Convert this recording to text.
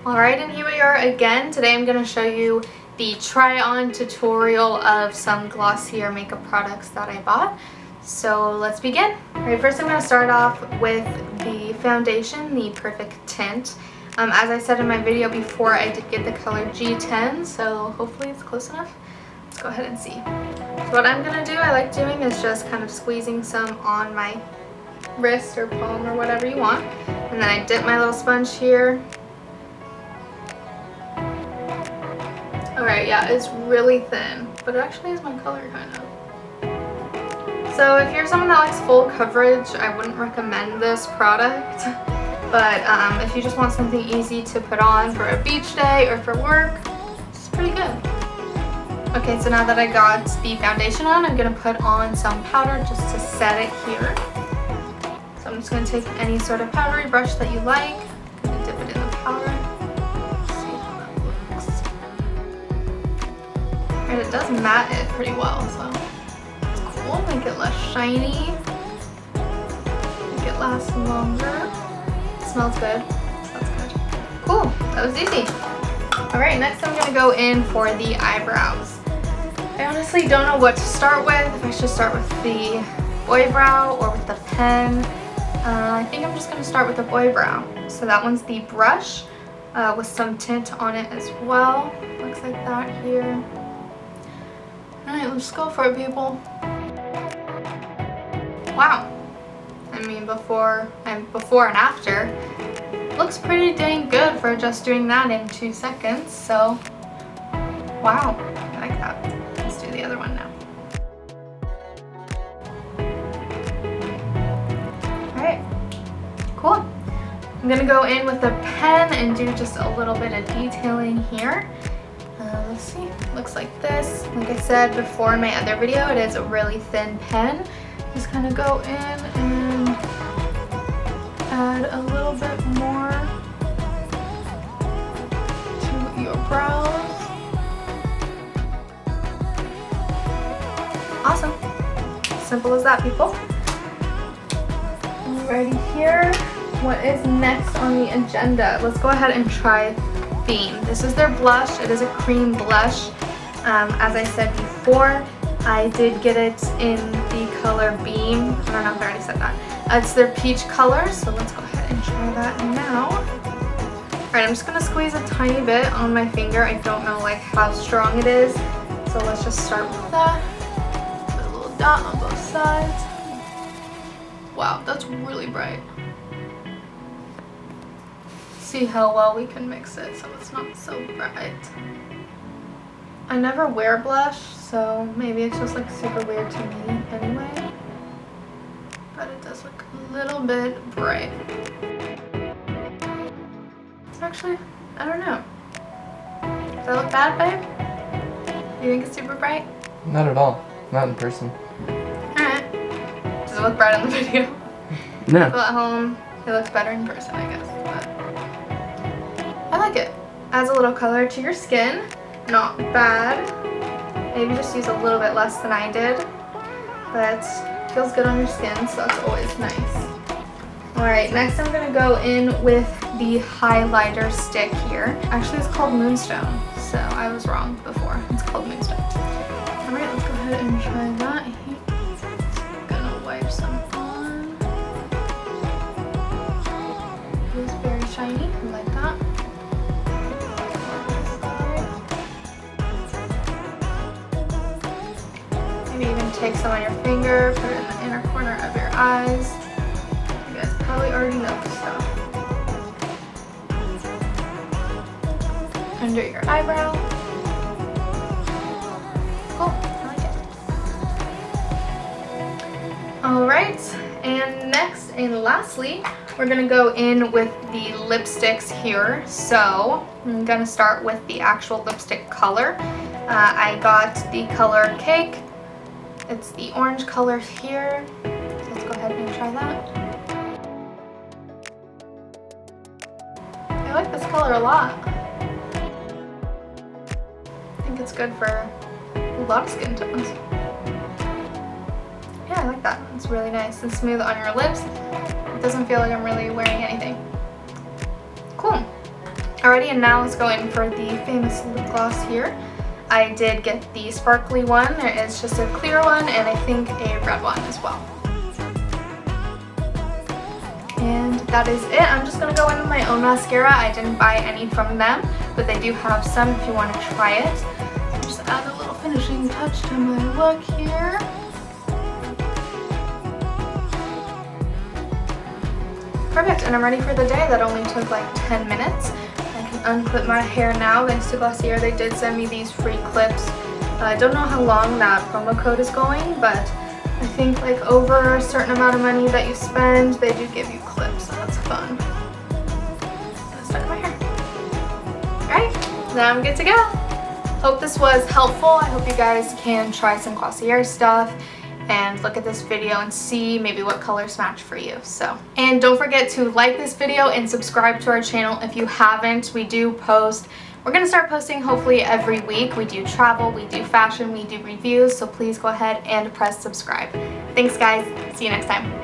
Alright, and here we are again. Today I'm going to show you the try-on tutorial of some glossier makeup products that I bought. So let's begin. Alright, first I'm going to start off with the foundation, the Perfect Tint. As I said in my video before, I did get the color G10, so hopefully it's close enough. Let's go ahead and see. So what I'm going to do, I like doing, is just kind of squeezing some on my wrist or palm or whatever you want. And then I dip my little sponge here. Alright, yeah, it's really thin, but it actually is my color, kind of. So if you're someone that likes full coverage, I wouldn't recommend this product. But if you just want something easy to put on for a beach day or for work, it's pretty good. Okay, so now that I got the foundation on, I'm going to put on some powder just to set it here. So I'm just going to take any sort of powdery brush that you like, and dip it in the powder. And it does matte it pretty well, so it's cool. Make it less shiny, make it last longer. It smells good, so that's good. Cool, that was easy. Alright, next I'm going to go in for the eyebrows. I honestly don't know what to start with, if I should start with the boy brow or with the pen. I think I'm just going to start with the boy brow. So that one's the brush with some tint on it as well. Looks like that here. Alright, let's go for it, people. Wow. I mean, before and after, looks pretty dang good for just doing that in 2 seconds. So, wow. I like that. Let's do the other one now. Alright. Cool. I'm going to go in with the pen and do just a little bit of detailing here. Let's see, looks like this. Like I said before in my other video, it is a really thin pen. Just kind of go in and add a little bit more to your brows. Awesome. Simple as that, people. Alrighty, here. What is next on the agenda? Let's go ahead and try Beam. This is their blush. It is a cream blush. As I said before, I did get it in the color Beam. I don't know if I already said that. It's their peach color, so let's go ahead and try that now. Alright, I'm just going to squeeze a tiny bit on my finger. I don't know like how strong it is, so let's just start with that. Put a little dot on both sides. Wow, that's really bright. See how well we can mix it so it's not so bright. I never wear blush, so maybe it's just like super weird to me anyway. But it does look a little bit bright. Actually, I don't know. Does that look bad, babe? Do you think it's super bright? Not at all. Not in person. Alright. Does it look bright on the video? No. But at home, it looks better in person, I guess. But I like it. Adds a little color to your skin. Not bad. Maybe just use a little bit less than I did. But feels good on your skin, so that's always nice. Alright, next I'm going to go in with the highlighter stick here. Actually, it's called Moonstone, so I was wrong before. It's called Moonstone. Alright, let's go ahead and try that. I'm gonna wipe some on. It is very shiny. I like that. Maybe even take some on your finger, put it in the inner corner of your eyes. You guys probably already know this stuff. Under your eyebrow. Cool, I like it. Alright, and next and lastly, we're going to go in with the lipsticks here. So, I'm going to start with the actual lipstick color. I got the color Cake. It's the orange color here. Let's go ahead and try that. I like this color a lot. I think it's good for a lot of skin tones. Yeah, I like that. It's really nice and smooth on your lips. It doesn't feel like I'm really wearing anything. Cool. Alrighty, and now let's go in for the famous lip gloss here. I did get the sparkly one. There is just a clear one and I think a red one as well. And that is it. I'm just going to go in with my own mascara. I didn't buy any from them, but they do have some if you want to try it. Just add a little finishing touch to my look here. Perfect, and I'm ready for the day. That only took like 10 minutes. I can unclip my hair now thanks to Glossier. They did send me these free clips. I don't know how long that promo code is going, but I think like over a certain amount of money that you spend, they do give you clips, so that's fun. Let's start my hair. Alright, now I'm good to go. Hope this was helpful. I hope you guys can try some Glossier stuff and look at this video and see maybe what colors match for you. And don't forget to like this video and subscribe to our channel if you haven't. We do post. We're going to start posting hopefully every week. We do travel, we do fashion, we do reviews, so please go ahead and press subscribe. Thanks guys. See you next time.